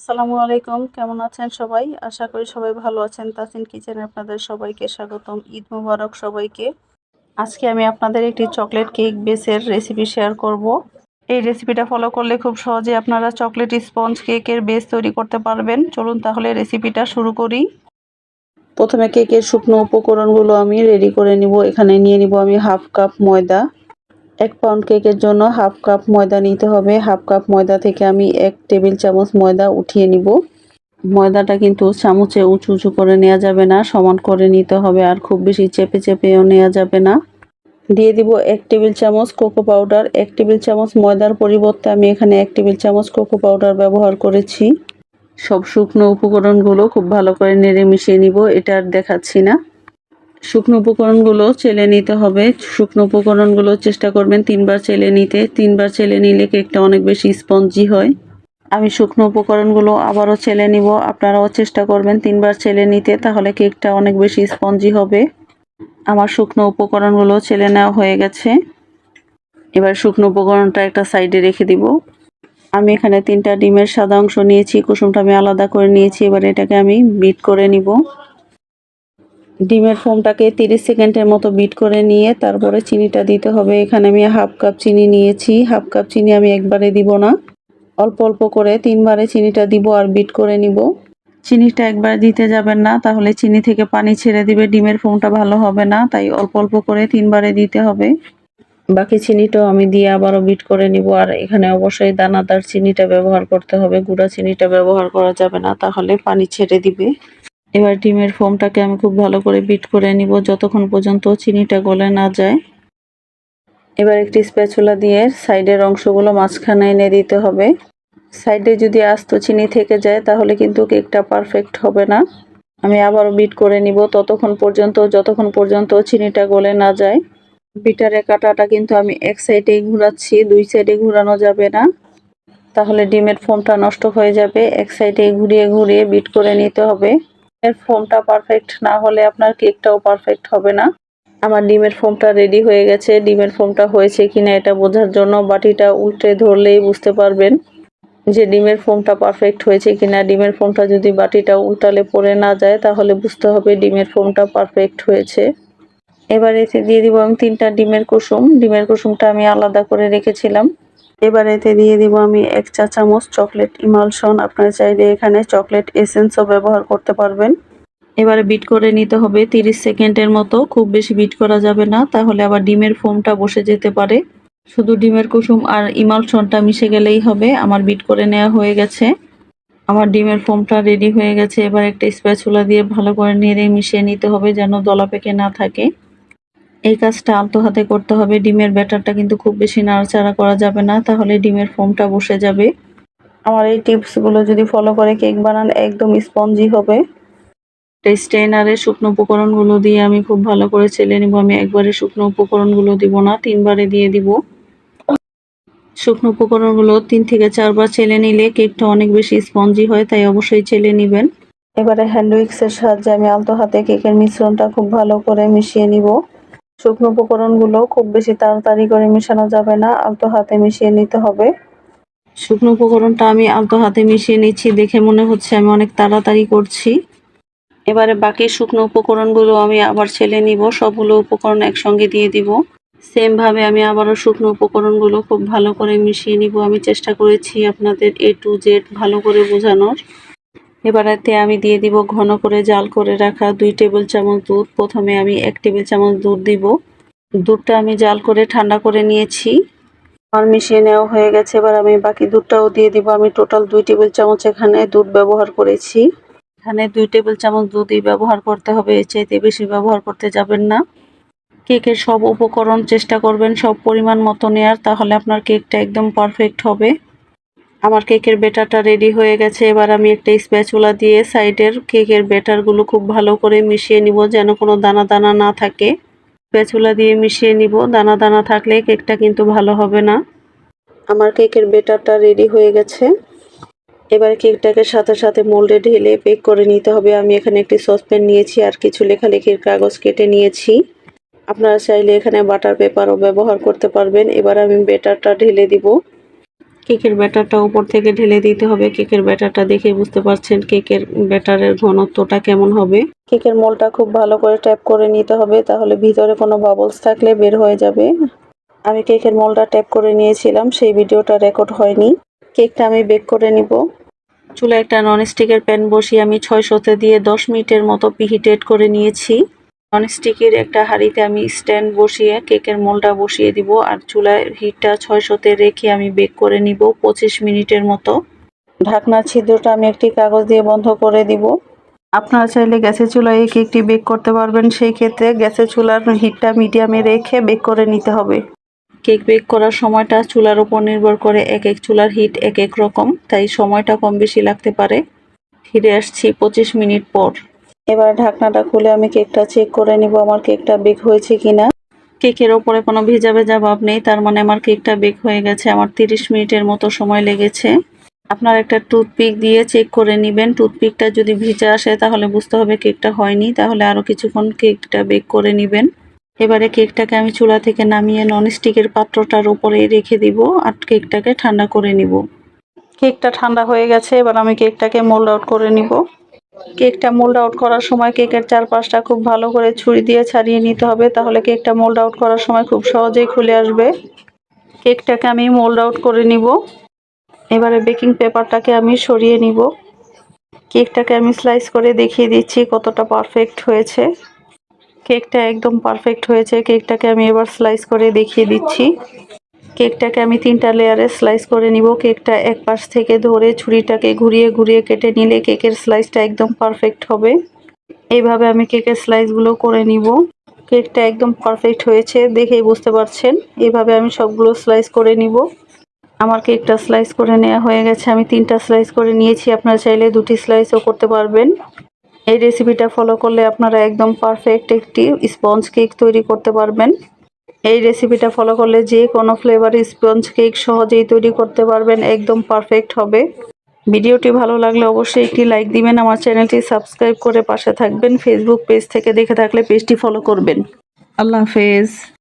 আসসালামু আলাইকুম, কেমন আছেন সবাই? আশা করি সবাই ভালো আছেন। তাসিন কিচেনে আপনাদের সবাইকে স্বাগতম। ঈদ মোবারক সবাইকে। আজকে আমি আপনাদের একটি চকলেট কেক বেসের রেসিপি শেয়ার করব। এই রেসিপিটা ফলো করলে খুব সহজে আপনারা চকলেট স্পঞ্জ কেকের বেস তৈরি করতে পারবেন। চলুন তাহলে রেসিপিটা শুরু করি। প্রথমে কেকের শুকনো উপকরণগুলো আমি রেডি করে নিব। এখানে নিয়ে নিব আমি হাফ কাপ ময়দা। 1 পাউন্ড কেকের জন্য হাফ কাপ ময়দা নিতে হবে। হাফ কাপ ময়দা থেকে আমি 1 টেবিল চামচ ময়দা উঠিয়ে নিব। ময়দাটা কিন্তু চামচে উঁচু উঁচু করে নেওয়া যাবে না, সমান করে নিতে হবে, আর খুব বেশি চেপে চেপেও নেওয়া যাবে না। দিয়ে দিব 1 টেবিল চামচ কোকো পাউডার। 1 টেবিল চামচ ময়দার পরিবর্তে আমি এখানে 1 টেবিল চামচ কোকো পাউডার ব্যবহার করেছি। সব শুকনো উপকরণগুলো খুব ভালো করে নেড়ে মিশিয়ে নিব। এটা আর দেখাচ্ছি না। শুকনো উপকরণগুলো চেলে নিতে হবে। শুকনো উপকরণগুলো চেষ্টা করবেন 3 বার চেলে নিতে। 3 বার চেলে নিলে কেকটা অনেক বেশি স্পঞ্জি হয়। আমি শুকনো উপকরণগুলো আবারও চেলে নিব। আপনারাও চেষ্টা করবেন 3 বার চেলে নিতে, তাহলে কেকটা অনেক বেশি স্পঞ্জি হবে। আমার শুকনো উপকরণগুলো চেলে নেওয়া হয়ে গেছে। এবার শুকনো উপকরণটা একটা সাইডে রেখে দিব। আমি এখানে 3টা ডিমের সাদা অংশ নিয়েছি, কুসুমটা আমি আলাদা করে নিয়েছি। এবার এটাকে আমি বিট করে নিব। ডিমের ফোমটাকে 30 সেকেন্ডের মতো বিট করে নিয়ে তারপরে চিনিটা দিতে হবে। এখানে আমি হাফ কাপ চিনি নিয়েছি। হাফ কাপ চিনি আমি একবারে দিব না, অল্প অল্প করে 3 বারে চিনিটা দিব আর বিট করে নিব। চিনিটা একবার দিতে যাবেন না, তাহলে চিনি থেকে পানি ছেড়ে দিবে, ডিমের ফোমটা ভালো হবে না। তাই অল্প অল্প করে 3 বারে দিতে হবে। বাকি চিনিটাও আমি দিয়ে আবারও বিট করে নিব। আর এখানে অবশ্যই দানাদার চিনিটা ব্যবহার করতে হবে, গুঁড়া চিনিটা ব্যবহার করা যাবে না, তাহলে পানি ছেড়ে দিবে। এবার ডিমের ফোমটাকে আমি খুব ভালো করে বিট করে নিব যতক্ষণ পর্যন্ত চিনিটা গলে না যায়। এবার একটি স্প্যাচুলা দিয়ে সাইডের অংশগুলো মাঝখানে এনে দিতে হবে। সাইডে যদি আস্ত চিনি থেকে যায় তাহলে কিন্তু কেকটা পারফেক্ট হবে না। আমি আবারও বিট করে নিব যতক্ষণ পর্যন্ত চিনিটা গলে না যায়। বিটারের কাঁটাটা কিন্তু আমি এক সাইডেই ঘোরাচ্ছি, 2 সাইডে ঘোরানো যাবে না, তাহলে ডিমের ফোমটা নষ্ট হয়ে যাবে। এক সাইডে ঘুরিয়ে ঘুরিয়ে বিট করে নিতে হবে। এর ফোমটা পারফেক্ট না হলে আপনার কেকটাও পারফেক্ট হবে না। আমার ডিমের ফোমটা রেডি হয়ে গেছে। ডিমের ফোমটা হয়েছে কিনা এটা বোঝার জন্য বাটিটা উল্টে ধরলেই বুঝতে পারবেন যে ডিমের ফোমটা পারফেক্ট হয়েছে কিনা। ডিমের ফোমটা যদি বাটিটা উল্টালে পড়ে না যায় তাহলে বুঝতে হবে ডিমের ফোমটা পারফেক্ট হয়েছে। এবার এতে দিয়ে দিব আমি 3টা ডিমের কুসুম। ডিমের কুসুমটা আমি আলাদা করে রেখেছিলাম। এবার এতে দিয়ে দিব আমি 1 চা চামচ চকলেট ইমালশন। আপনারা চাইলে এখানে চকলেট এসেন্সও ব্যবহার করতে পারবেন। এবারে বিট করে নিতে হবে 30 সেকেন্ডের মতো। খুব বেশি বিট করা যাবে না, তাহলে আবার ডিমের ফোমটা বসে যেতে পারে। শুধু ডিমের কুসুম আর ইমালশনটা মিশে গেলেই হবে। আমার বিট করে নেওয়া হয়ে গেছে। আমার ডিমের ফোমটা রেডি হয়ে গেছে। এবার একটা স্প্যাচুলা দিয়ে ভালো করে নেড়ে মিশিয়ে নিতে হবে যেন দলা পেকে না থাকে। এই কাজটা আলতো হাতে করতে হবে। ডিমের ব্যাটারটা কিন্তু খুব বেশি নাড়াচাড়া করা যাবে না, তাহলে ডিমের ফোমটা বসে যাবে। আমার এই টিপসগুলো যদি ফলো করে কেক বানান একদম স্পঞ্জি হবে। স্টেইনারে শুকনো উপকরণগুলো দিয়ে আমি খুব ভালো করে চেলে নিব। আমি একবারে শুকনো উপকরণগুলো দিব না, 3 বারে দিয়ে দিব। শুকনো উপকরণগুলো 3 থেকে 4 বার চেলে নিলে কেকটা অনেক বেশি স্পঞ্জি হয়, তাই অবশ্যই চেলে নিবেন। এবারে হ্যান্ড উইক্সের সাহায্যে আমি আলতো হাতে কেকের মিশ্রণটা খুব ভালো করে মিশিয়ে নিব। শুকনো উপকরণগুলো খুব বেশি তাড়াতাড়ি করে মেশানো যাবে না, আলতো হাতে মিশিয়ে নিতে হবে। শুকনো উপকরণটা আমি আলতো হাতে মিশিয়ে নিচ্ছি, দেখে মনে হচ্ছে আমি অনেক তাড়াতাড়ি করছি। এবারে বাকি শুকনো উপকরণগুলো আমি আবার ছেলে নিব। সবগুলো উপকরণ একসঙ্গে দিয়ে দিব। সেম ভাবে আমি আবারও শুকনো উপকরণগুলো খুব ভালো করে মিশিয়ে নিব। আমি চেষ্টা করেছি আপনাদের A to Z ভালো করে বোঝানোর। এবার এতে আমি দিয়ে দিব ঘন করে জাল করে রাখা 2 টেবিল চামচ দুধ। প্রথমে আমি 1 টেবিল চামচ দুধ দিব। দুধটা আমি জাল করে ঠান্ডা করে নিয়েছি। আমার মিশিয়ে নেওয়া হয়ে গেছে। এবার আমি বাকি দুধটাও দিয়ে দিব। আমি টোটাল 2 টেবিল চামচ এখানে দুধ ব্যবহার করেছি। এখানে 2 টেবিল চামচ দুধই ব্যবহার করতে হবে, এর চাইতে বেশি ব্যবহার করতে যাবেন না। কেকের সব উপকরণ চেষ্টা করবেন সব পরিমাণ মতো নেয়ার, তাহলে আপনার কেকটা একদম পারফেক্ট হবে। আমার কেকের ব্যাটারটা রেডি হয়ে গেছে। এবার আমি একটা স্প্যাচুলা দিয়ে সাইডের কেকের ব্যাটারগুলো খুব ভালো করে মিশিয়ে নিব যেন কোনো দানা দানা না থাকে। স্প্যাচুলা দিয়ে মিশিয়ে নিব, দানা দানা থাকলে কেকটা কিন্তু ভালো হবে না। আমার কেকের ব্যাটারটা রেডি হয়ে গেছে। এবার কেকটাকে সাথে সাথে মোল্ডে ঢেলে বেক করে নিতে হবে। আমি এখানে একটি সসপ্যান নিয়েছি আর কিছু লেখালেখির কাগজ কেটে নিয়েছি। আপনারা চাইলে এখানে বাটার পেপারও ব্যবহার করতে পারবেন। এবার আমি ব্যাটারটা ঢেলে দিব। কেকের ব্যাটারটা উপর থেকে ঢেলে দিতে হবে। কেকের ব্যাটারটা দেখে বুঝতে পারছেন কেকের ব্যাটারের ঘনত্বটা কেমন হবে। কেকের মোলটা খুব ভালো করে ট্যাপ করে নিতে হবে, তাহলে ভিতরে কোনো বাবলস থাকলে বের হয়ে যাবে। আমি কেকের মোলটা ট্যাপ করে নিয়েছিলাম, সেই ভিডিওটা রেকর্ড হয়নি। কেকটা আমি বেক করে নিব। চুলায় একটা ননস্টিকের প্যান বসিয়ে আমি 600-তে দিয়ে 10 মিনিটের মতো প্রিহিটেড করে নিয়েছি। ননস্টিকের একটা হাঁড়িতে আমি স্ট্যান্ড বসিয়ে কেকের মোলটা বসিয়ে দিব, আর চুলায় হিটটা 600-তে রেখে আমি বেক করে নিব 25 মিনিটের মতো। ঢাকনার ছিদ্রটা আমি একটি কাগজ দিয়ে বন্ধ করে দিব। আপনারা চাইলে গ্যাসের চুলায় এই কেকটি বেক করতে পারবেন, সেই ক্ষেত্রে গ্যাসের চুলার হিটটা মিডিয়ামে রেখে বেক করে নিতে হবে। কেক বেক করার সময়টা চুলার উপর নির্ভর করে, এক এক চুলার হিট এক এক রকম, তাই সময়টা কম বেশি লাগতে পারে। ফিরে আসছি 25 মিনিট পর। এবার ঢাকনাটা খুলে আমি কেকটা চেক করে নিব আমার কেকটা বেক হয়েছে কিনা। কেকের ওপরে কোনো ভেজা ভেজা ভাব নেই, তার মানে আমার কেকটা বেক হয়ে গেছে। আমার 30 মিনিটের মতো সময় লেগেছে। আপনার একটা টুথপিক দিয়ে চেক করে নেবেন। টুথপিকটা যদি ভিজে আসে তাহলে বুঝতে হবে কেকটা হয়নি, তাহলে আরও কিছুক্ষণ কেকটা বেক করে নেবেন। এবারে কেকটাকে আমি চুলা থেকে নামিয়ে ননস্টিকের পাত্রটার উপরে রেখে দিব আর কেকটাকে ঠান্ডা করে নিব। কেকটা ঠান্ডা হয়ে গেছে, এবার আমি কেকটাকে মোল্ড আউট করে নিব। কেকটা মোল্ড আউট করার সময় কেকের চারপাশটা খুব ভালো করে ছুরি দিয়ে ছাড়িয়ে নিতে হবে, তাহলে কেকটা মোল্ড আউট করার সময় খুব সহজেই খুলে আসবে। কেকটাকে আমি মোল্ড আউট করে নিব। এবারে বেকিং পেপারটাকে আমি সরিয়ে নিব। কেকটাকে আমি স্লাইস করে দেখিয়ে দিচ্ছি কতটা পারফেক্ট হয়েছে। কেকটা একদম পারফেক্ট হয়েছে। কেকটাকে আমি এবার স্লাইস করে দেখিয়ে দিচ্ছি। কেকটাকে আমি 3টা লেয়ারে স্লাইস করে নিব। কেকটা এক পাশ থেকে ধরে ছুরিটাকে ঘুরিয়ে ঘুরিয়ে কেটে নিলে কেকের স্লাইসটা একদম পারফেক্ট হবে। এইভাবে আমি কেকের স্লাইসগুলো করে নিব। কেকটা একদম পারফেক্ট হয়েছে, দেখেই বুঝতে পারছেন। এইভাবে আমি সবগুলো স্লাইস করে নিব। আমার কেকটা স্লাইস করে নেওয়া হয়ে গেছে। আমি 3টা স্লাইস করে নিয়েছি, আপনারা চাইলে 2টি স্লাইসও করতে পারবেন। এই রেসিপিটা ফলো করলে আপনারা একদম পারফেক্ট একটি স্পঞ্জ কেক তৈরি করতে পারবেন। এই রেসিপিটা ফলো করলে যে কোনো ফ্লেভারের স্পঞ্জ কেক সহজেই তৈরি করতে পারবেন, একদম পারফেক্ট হবে। ভিডিওটি ভালো লাগলে অবশ্যই একটি লাইক দিবেন, আমার চ্যানেলটি সাবস্ক্রাইব করে পাশে থাকবেন। ফেসবুক পেজ থেকে দেখে থাকলে পেজটি ফলো করবেন। আল্লাহ হাফেজ।